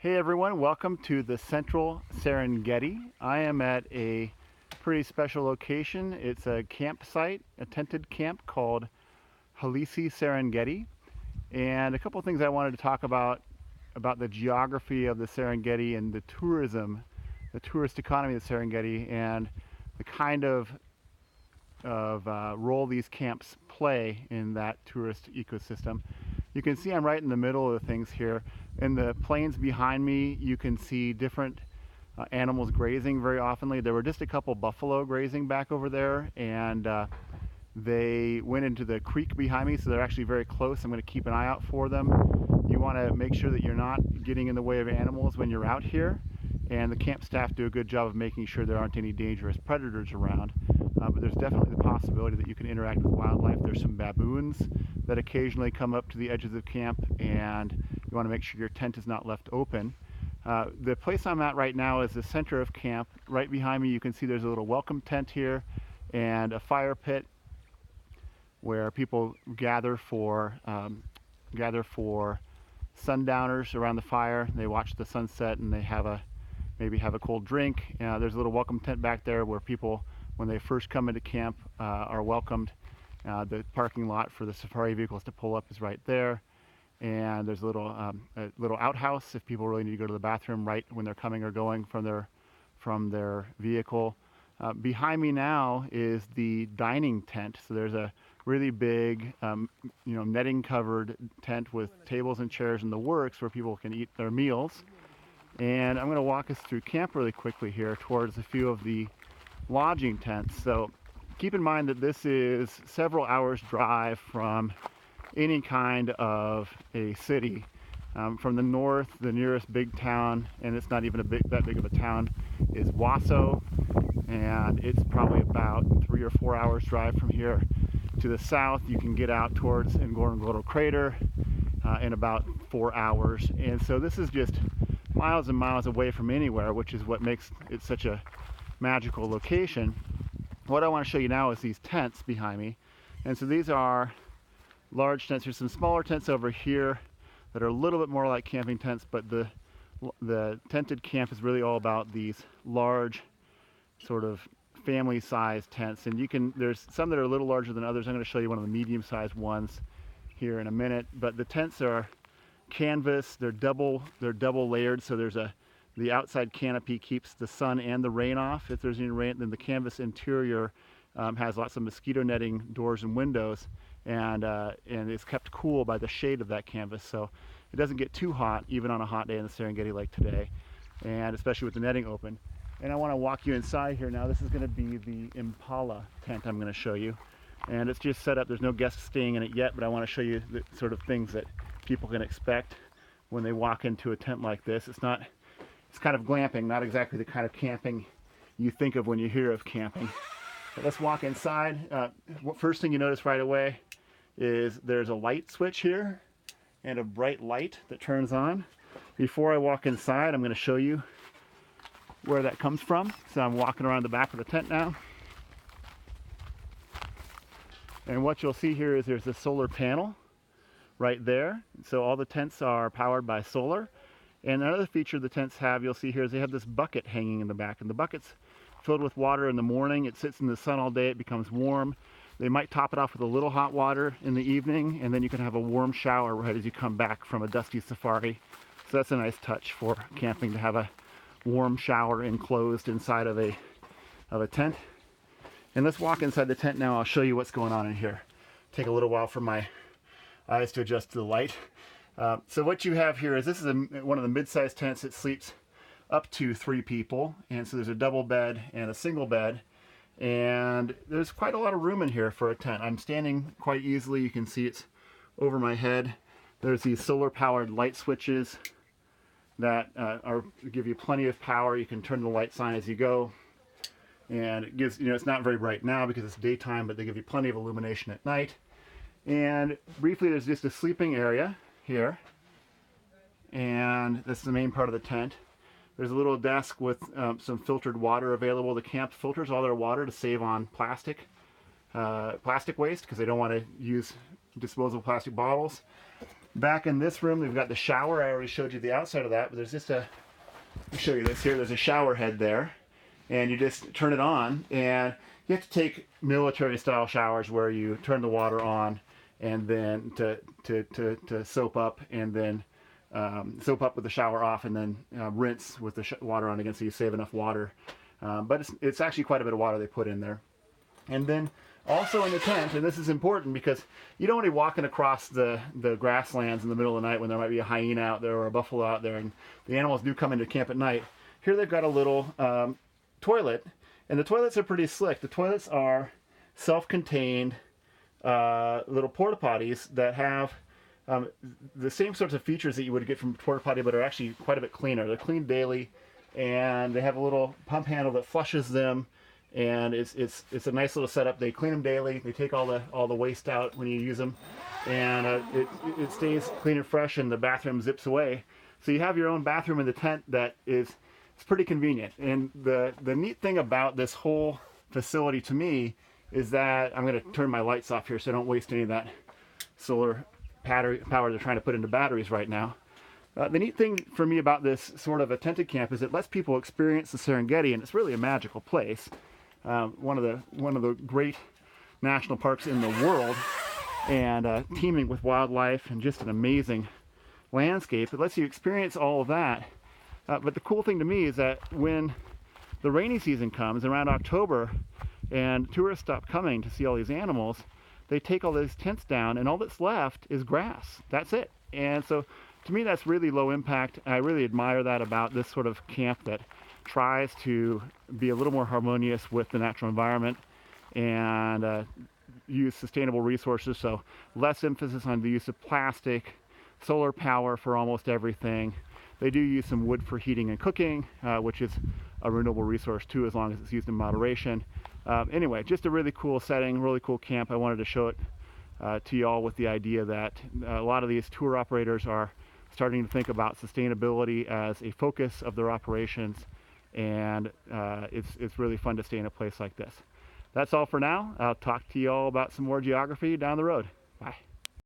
Hey everyone, welcome to the Central Serengeti. I am at a pretty special location. It's a campsite, a tented camp called Halisi Serengeti. And a couple of things I wanted to talk about the geography of the Serengeti and the tourism, the tourist economy of the Serengeti, and the kind of role these camps play in that tourist ecosystem. You can see I'm right in the middle of the things here. In the plains behind me, you can see different animals grazing very oftenly. There were just a couple buffalo grazing back over there, and they went into the creek behind me, so they're actually very close. I'm going to keep an eye out for them. You want to make sure that you're not getting in the way of animals when you're out here, and the camp staff do a good job of making sure there aren't any dangerous predators around. But there's definitely the possibility that you can interact with wildlife. There's some baboons that occasionally come up to the edges of camp, and you want to make sure your tent is not left open. The place I'm at right now is the center of camp. Right behind me you can see there's a little welcome tent here and a fire pit where people gather for sundowners around the fire. They watch the sunset and they maybe have a cold drink. There's a little welcome tent back there where people, when they first come into camp, are welcomed. The parking lot for the safari vehicles to pull up is right there, and there's a little outhouse if people really need to go to the bathroom right when they're coming or going from their vehicle. Behind me now is the dining tent. So there's a really big, netting covered tent with tables and chairs in the works where people can eat their meals. And I'm going to walk us through camp really quickly here towards a few of the lodging tents. So keep in mind that this is several hours drive from any kind of a city. From the north, the nearest big town, and it's not even that big of a town, is Waso, and it's probably about 3 or 4 hours drive from here. To the south, you can get out towards Ngorongoro Crater in about 4 hours, and so this is just miles and miles away from anywhere, which is what makes it such a magical location. What I want to show you now is these tents behind me, and so these are large tents. There's some smaller tents over here that are a little bit more like camping tents, but the tented camp is really all about these large sort of family-sized tents, and there's some that are a little larger than others. I'm going to show you one of the medium-sized ones here in a minute, but the tents are canvas. They're double layered, so the outside canopy keeps the sun and the rain off if there's any rain. Then the canvas interior has lots of mosquito netting doors and windows, and it's kept cool by the shade of that canvas, so it doesn't get too hot even on a hot day in the Serengeti like today, and especially with the netting open. And I want to walk you inside here now. This is going to be the Impala tent I'm going to show you, and it's just set up. There's no guests staying in it yet, but I want to show you the sort of things that people can expect when they walk into a tent like this. It's kind of glamping, not exactly the kind of camping you think of when you hear of camping. But let's walk inside. First thing you notice right away is there's a light switch here and a bright light that turns on. Before I walk inside, I'm going to show you where that comes from. So I'm walking around the back of the tent now. And what you'll see here is there's a solar panel right there. So all the tents are powered by solar. And another feature the tents have, you'll see here, is they have this bucket hanging in the back. And the bucket's filled with water in the morning. It sits in the sun all day. It becomes warm. They might top it off with a little hot water in the evening, and then you can have a warm shower right as you come back from a dusty safari. So that's a nice touch for camping, to have a warm shower enclosed inside of a tent. And let's walk inside the tent now. I'll show you what's going on in here. Take a little while for my eyes to adjust to the light. So what you have here is this is one of the mid-sized tents. It sleeps up to 3 people, and so there's a double bed and a single bed, and there's quite a lot of room in here for a tent. I'm standing quite easily. You can see it's over my head. There's these solar powered light switches that give you plenty of power. You can turn the lights on as you go, and it gives, it's not very bright now because it's daytime, but they give you plenty of illumination at night. And briefly, there's just a sleeping area here, and that's the main part of the tent. There's a little desk with some filtered water available. The camp filters all their water to save on plastic waste, because they don't want to use disposable plastic bottles. Back in this room, we've got the shower. I already showed you the outside of that, but there's just a, let me show you this here. There's a shower head there, and you just turn it on, and you have to take military-style showers where you turn the water on, and then to soap up, and then soap up with the shower off, and then rinse with the water on again, so you save enough water. But it's actually quite a bit of water they put in there. And then also in the tent, and this is important because you don't want to be walking across the grasslands in the middle of the night when there might be a hyena out there or a buffalo out there, and the animals do come into camp at night. Here they've got a little toilet, and the toilets are pretty slick. The toilets are self-contained little porta potties that have the same sorts of features that you would get from a porta potty, but are actually quite a bit cleaner. They're cleaned daily, and they have a little pump handle that flushes them. And it's a nice little setup. They clean them daily. They take all the waste out when you use them, and it stays clean and fresh. And the bathroom zips away, so you have your own bathroom in the tent that is it's pretty convenient. And the neat thing about this whole facility to me is that I'm going to turn my lights off here so I don't waste any of that solar power they're trying to put into batteries right now. The neat thing for me about this sort of a tented camp is it lets people experience the Serengeti, and it's really a magical place. One of the great national parks in the world, and teeming with wildlife and just an amazing landscape. It lets you experience all of that. But the cool thing to me is that when the rainy season comes around October and tourists stop coming to see all these animals, they take all these tents down, and all that's left is grass. That's it. And so to me, that's really low impact. I really admire that about this sort of camp that tries to be a little more harmonious with the natural environment and use sustainable resources. So less emphasis on the use of plastic, solar power for almost everything. They do use some wood for heating and cooking, which is a renewable resource too, as long as it's used in moderation. Anyway, just a really cool setting, really cool camp. I wanted to show it to you all with the idea that a lot of these tour operators are starting to think about sustainability as a focus of their operations, and it's really fun to stay in a place like this. That's all for now. I'll talk to you all about some more geography down the road. Bye.